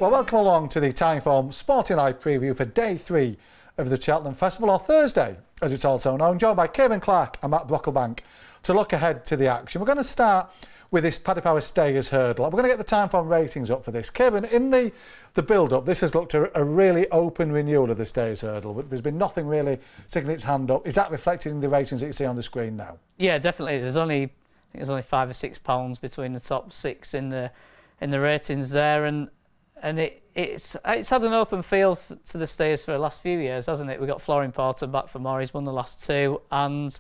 Well, welcome along to the Timeform Sporting Life preview for day 3 of the Cheltenham Festival, or Thursday, as it's also known, joined by Kieran Clark and Matt Brocklebank to look ahead to the action. We're going to start with this Paddy Power Stayers hurdle. We're going to get the Timeform ratings up for this. Kieran, in the build-up, this has looked a really open renewal of the Stayers hurdle. There's been nothing really sticking its hand up. Is that reflected in the ratings that you see on the screen now? Yeah, definitely. There's only £5 or £6 between the top 6 in the ratings there, and it's had an open field to the Stayers for the last few years, hasn't it? We got Flooring Porter back for more. He's won the last 2, and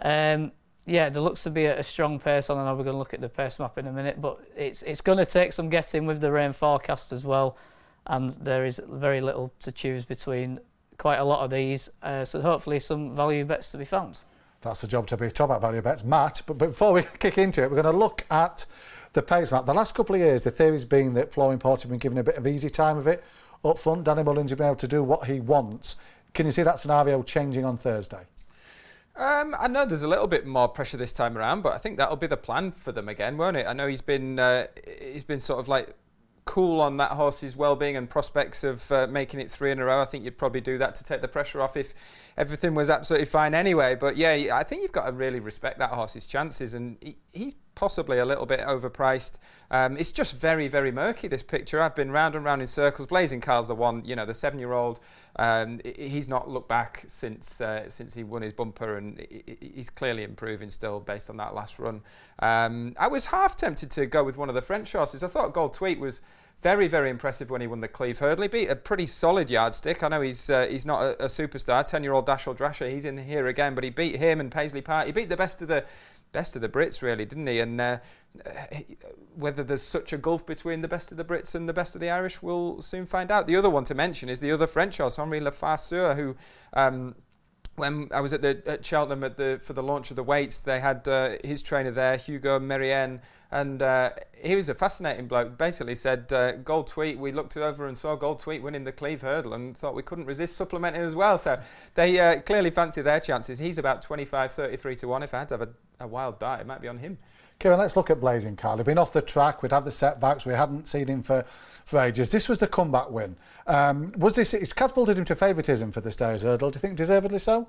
yeah, there looks to be a strong pace on. I know we're going to look at the pace map in a minute, but it's going to take some getting with the rain forecast as well, and there is very little to choose between quite a lot of these, so hopefully some value bets to be found. That's the job to be top at value bets, Matt. But before we kick into it, we're going to look at the pace map. The last couple of years, the theory's been that Flooring Porter have been given a bit of easy time of it up front. Danny Mullins has been able to do what he wants. Can you see that scenario changing on Thursday? I know there's a little bit more pressure this time around, but I think that'll be the plan for them again, won't it? I know he's been sort of like cool on that horse's well-being and prospects of making it 3 in a row. I think you'd probably do that to take the pressure off if everything was absolutely fine anyway. But yeah, I think you've got to really respect that horse's chances, and he's possibly a little bit overpriced. It's just very, very murky, this picture. I've been round and round in circles. Blazing Carl's the one, you know, the 7-year-old. He's not looked back since he won his bumper, and he's clearly improving still based on that last run. I was half tempted to go with one of the French horses. I thought Gold Tweet was very, very impressive when he won the Cleve Hurdle. He beat a pretty solid yardstick. I know he's not a superstar. 10-year-old Dashel Drasher, he's in here again, but he beat him and Paisley Park. He beat the best of the Brits, really, didn't he? And whether there's such a gulf between the best of the Brits and the best of the Irish, we'll soon find out. The other one to mention is the other French horse, Henri Lefarceur, who when I was at Cheltenham for the launch of the weights, they had his trainer there, Hugo Merienne, and he was a fascinating bloke. Basically said, Gold Tweet, we looked over and saw Gold Tweet winning the Cleve Hurdle and thought we couldn't resist supplementing as well. So they clearly fancy their chances. He's about 25-33 to 1. If I had to have a wild dart, it might be on him. Kieran, let's look at Blazing Carl. He'd been off the track, we'd had the setbacks, we hadn't seen him for ages. This was the comeback win. It's catapulted him to favouritism for the Stayers hurdle. Do you think deservedly so?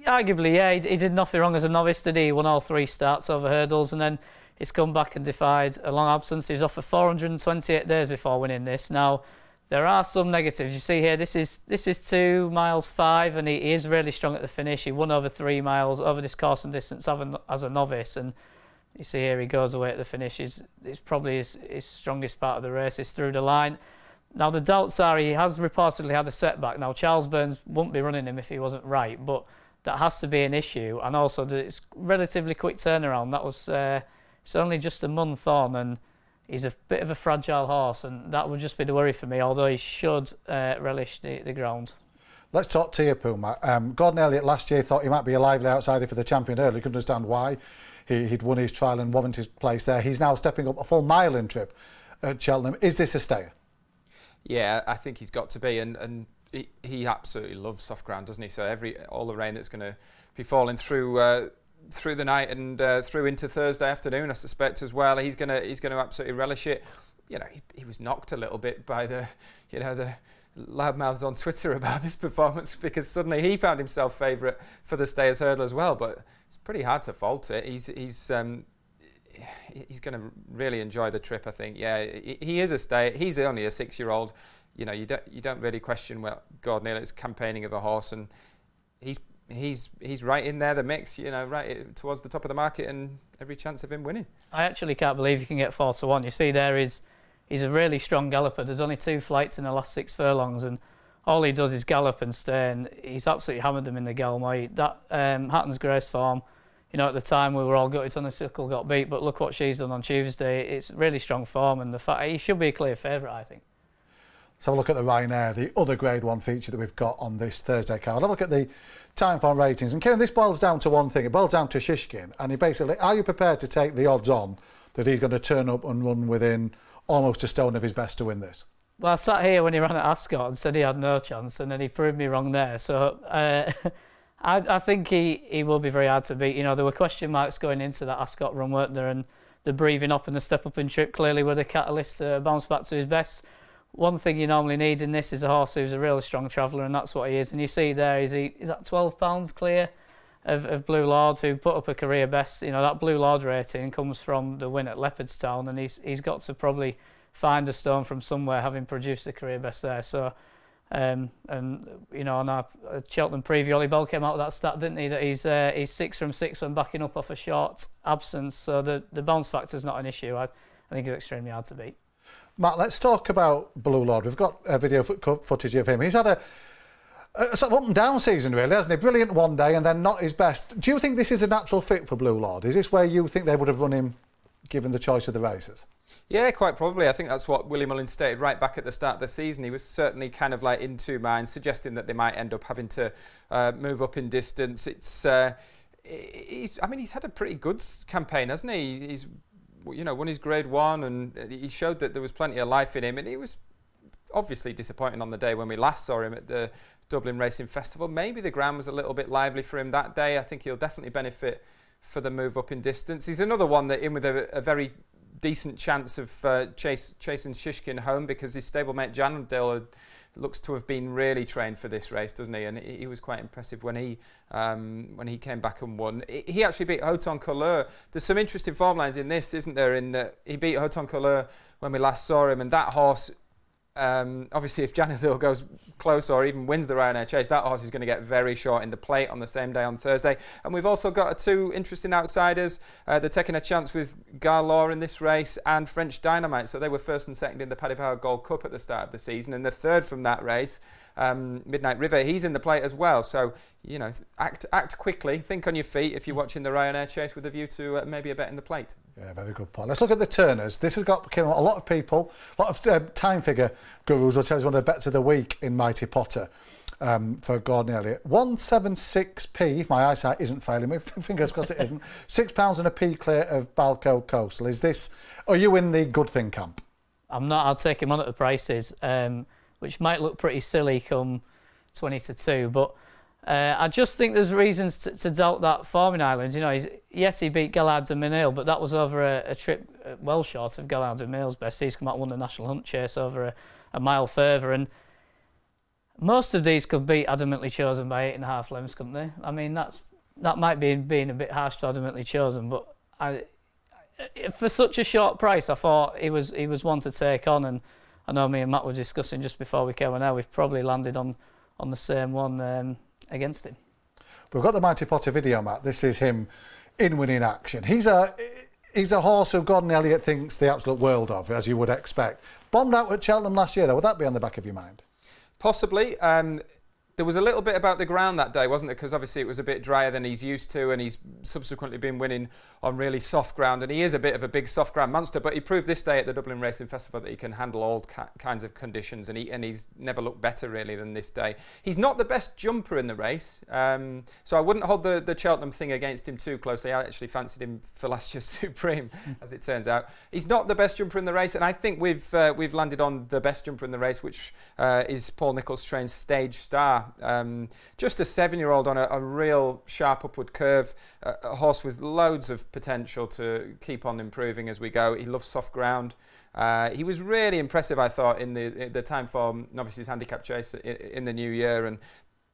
Arguably, yeah. He did nothing wrong as a novice, did he? He won all 3 starts over hurdles, and then he's come back and defied a long absence. He was off for 428 days before winning this. Now, there are some negatives. You see here, this is 2 miles 5, and he is really strong at the finish. He won over 3 miles over this course and distance as a novice, and you see here he goes away at the finish. It's probably his strongest part of the race is through the line. Now, the doubts are he has reportedly had a setback. Now, Charles Burns wouldn't be running him if he wasn't right, but that has to be an issue. And also, it's relatively quick turnaround. That was it's only just a month on, and he's a bit of a fragile horse, and that would just be the worry for me, although he should relish the ground. Let's talk Teahupoo, Matt. Gordon Elliott last year thought he might be a lively outsider for the champion hurdle. He couldn't understand why. He'd won his trial and warranted his place there. He's now stepping up a full mile-in trip at Cheltenham. Is this a stayer? Yeah, I think he's got to be, and he absolutely loves soft ground, doesn't he? So all the rain that's going to be falling through the night and through into Thursday afternoon, I suspect as well, he's going to absolutely relish it. You know, he was knocked a little bit by the loudmouths on Twitter about this performance, because suddenly he found himself favourite for the Stayers hurdle as well. But it's pretty hard to fault it. He's going to really enjoy the trip, I think. Yeah, he is a stayer. He's only a 6-year-old. You know, you don't really question Gordon Elliott's campaigning of a horse, and he's right in there, the mix, you know, right towards the top of the market, and every chance of him winning. I actually can't believe you can get 4 to 1. You see there he's a really strong galloper. There's only 2 flights in the last 6 furlongs, and all he does is gallop and stay, and he's absolutely hammered them in the Galway. That Hatton's Grace form, you know, at the time we were all gutted Honeysuckle got beat, but look what she's done on Tuesday. It's really strong form, and the fact he should be a clear favourite, I think. Let's have a look at the Ryanair, the other Grade 1 feature that we've got on this Thursday card. Have a look at the Timeform ratings. And Kieran, this boils down to one thing. It boils down to Shishkin. And he basically, are you prepared to take the odds on that he's going to turn up and run within almost a stone of his best to win this? Well, I sat here when he ran at Ascot and said he had no chance, and then he proved me wrong there. So I think he will be very hard to beat. You know, there were question marks going into that Ascot run, weren't there? And the breathing up and the step up in trip clearly were the catalyst to bounce back to his best. One thing you normally need in this is a horse who's a really strong traveller, and that's what he is. And you see there, is that 12 pounds clear of Blue Lord, who put up a career best. You know, that Blue Lord rating comes from the win at Leopardstown, and he's got to probably find a stone from somewhere, having produced a career best there. So, and you know, on our Cheltenham preview, Ollie Bell came out with that stat, didn't he? That he's 6 from 6 when backing up off a short absence. So the bounce factor's not an issue. I think it's extremely hard to beat. Matt, let's talk about Blue Lord. We've got video footage of him. He's had a sort of up and down season, really, hasn't he? Brilliant one day and then not his best. Do you think this is a natural fit for Blue Lord? Is this where you think they would have run him, given the choice of the races? Yeah, quite probably. I think that's what Willie Mullins stated right back at the start of the season. He was certainly kind of like in two minds, suggesting that they might end up having to move up in distance. He's had a pretty good campaign, hasn't he? He's won his Grade 1, and he showed that there was plenty of life in him, and he was obviously disappointing on the day when we last saw him at the Dublin Racing Festival. Maybe the ground was a little bit lively for him that day. I think he'll definitely benefit for the move up in distance. He's another one that in with a very decent chance of chasing Shishkin home, because his stablemate Jannendale looks to have been really trained for this race, doesn't he? And he was quite impressive when he came back and won. He actually beat Houghton Couleur. There's some interesting form lines in this, isn't there? He beat Houghton Couleur when we last saw him, and that horse, obviously if Jannendale goes close or even wins the Ryanair Chase, that horse is going to get very short in the plate on the same day on Thursday. And we've also got two interesting outsiders. They're taking a chance with Garlaw in this race and French Dynamite. So they were first and second in the Paddy Power Gold Cup at the start of the season, and the third from that race, Midnight River, he's in the plate as well. So, act quickly, think on your feet if you're watching the Ryanair Chase with a view to maybe a bet in the plate. Yeah, very good point. Let's look at the turners. This has got a lot of people, a lot of time figure gurus will tell us one of the bets of the week in Mighty Potter for Gordon Elliott. 176p, if my eyesight isn't failing me, fingers crossed it isn't. £6 and a p clear of Balco Coastal. Are you in the good thing camp? I'm not. I'll take him on at the prices, which might look pretty silly come 20 to 2, but I just think there's reasons to doubt that form in Ireland. He beat Gallard de Minale, but that was over a trip well short of Gallard de Minale's best. He's come out and won the National Hunt Chase over a mile further, and most of these could be adamantly chosen by 8.5 lengths, couldn't they? I mean, that might be being a bit harsh to adamantly chosen, but for such a short price, I thought he was one to take on. And I know me and Matt were discussing just before we came on now, we've probably landed on the same one against him. We've got the Mighty Potter video, Matt. This is him in winning action. He's a horse who Gordon Elliott thinks the absolute world of, as you would expect. Bombed out at Cheltenham last year, though. Would that be on the back of your mind? Possibly. There was a little bit about the ground that day, wasn't there? Because obviously it was a bit drier than he's used to, and he's subsequently been winning on really soft ground, and he is a bit of a big soft ground monster, but he proved this day at the Dublin Racing Festival that he can handle all kinds of conditions, and he's never looked better really than this day. He's not the best jumper in the race, so I wouldn't hold the Cheltenham thing against him too closely. I actually fancied him for last year's Supreme, as it turns out. He's not the best jumper in the race, and I think we've landed on the best jumper in the race, which is Paul Nicholls' trained Stage Star. Just a 7-year-old on a real sharp upward curve, a horse with loads of potential to keep on improving as we go. He loves soft ground. He was really impressive, I thought, in the time for Novices Handicap Chase in the new year, and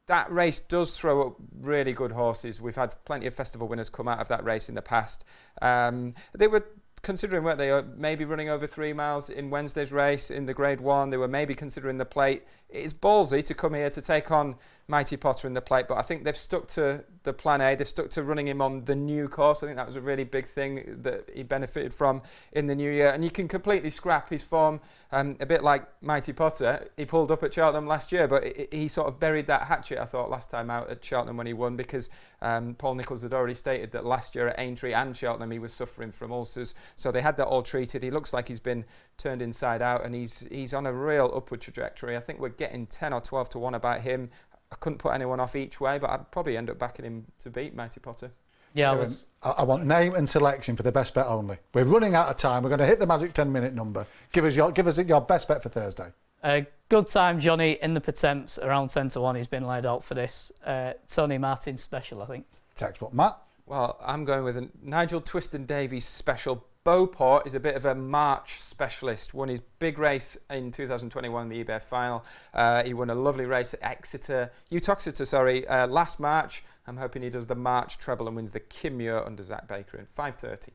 that race does throw up really good horses. We've had plenty of festival winners come out of that race in the past. They were considering, weren't they, maybe running over 3 miles in Wednesday's race in the Grade 1. They were maybe considering the plate. It's ballsy to come here to take on Mighty Potter in the plate, but I think they've stuck to the plan A. They've stuck to running him on the new course. I think that was a really big thing that he benefited from in the new year. And you can completely scrap his form, a bit like Mighty Potter. He pulled up at Cheltenham last year, but he sort of buried that hatchet, I thought, last time out at Cheltenham when he won, because Paul Nicholls had already stated that last year at Aintree and Cheltenham he was suffering from ulcers. So they had that all treated. He looks like he's been turned inside out, and he's on a real upward trajectory. I think we're getting 10 or 12 to 1 about him. I couldn't put anyone off each way, but I'd probably end up backing him to beat Mighty Potter. Yeah, I want name and selection for the best bet only. We're running out of time. We're going to hit the magic 10-minute number. Give us your best bet for Thursday. Good time, Johnny, in the Pertemps, around 10 to 1. He's been laid out for this. Tony Martin special, I think. Textbook. Matt? Well, I'm going with a Nigel Twiston Davies special Beauport is a bit of a March specialist. Won his big race in 2021, the eBay final. He won a lovely race at Uttoxeter, last March. I'm hoping he does the March treble and wins the Kim Muir under Zach Baker in 5:30.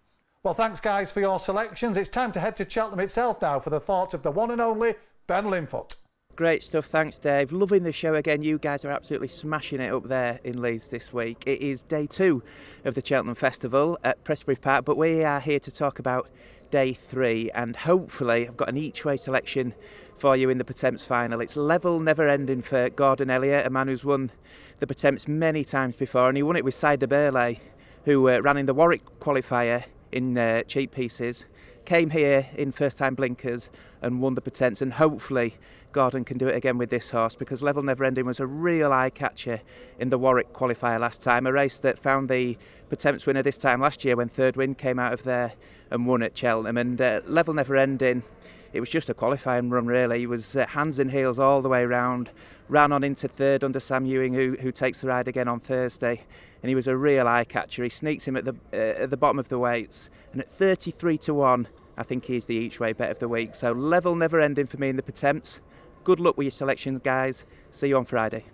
Well, thanks, guys, for your selections. It's time to head to Cheltenham itself now for the thoughts of the one and only Ben Linfoot. Great stuff, thanks Dave. Loving the show again. You guys are absolutely smashing it up there in Leeds this week. It is day 2 of the Cheltenham Festival at Prestbury Park, but we are here to talk about day 3, and hopefully I've got an each-way selection for you in the Pertemps final. It's level never ending for Gordon Elliott, a man who's won the Pertemps many times before, and he won it with Cider Burley, who ran in the Warwick qualifier in cheap pieces, came here in first-time blinkers and won the Pertemps, and hopefully Gordon can do it again with this horse, because Level Never Ending was a real eye-catcher in the Warwick qualifier last time, a race that found the Pertemps winner this time last year when Third Wind came out of there and won at Cheltenham. And Level Never Ending, it was just a qualifying run really. He was hands and heels all the way round, ran on into third under Sam Ewing, who takes the ride again on Thursday, and he was a real eye-catcher. He sneaks him at the bottom of the weights, and at 33-1 I think he's the each-way bet of the week. So Level Never Ending for me in the Pertemps. Good luck with your selections, guys. See you on Friday.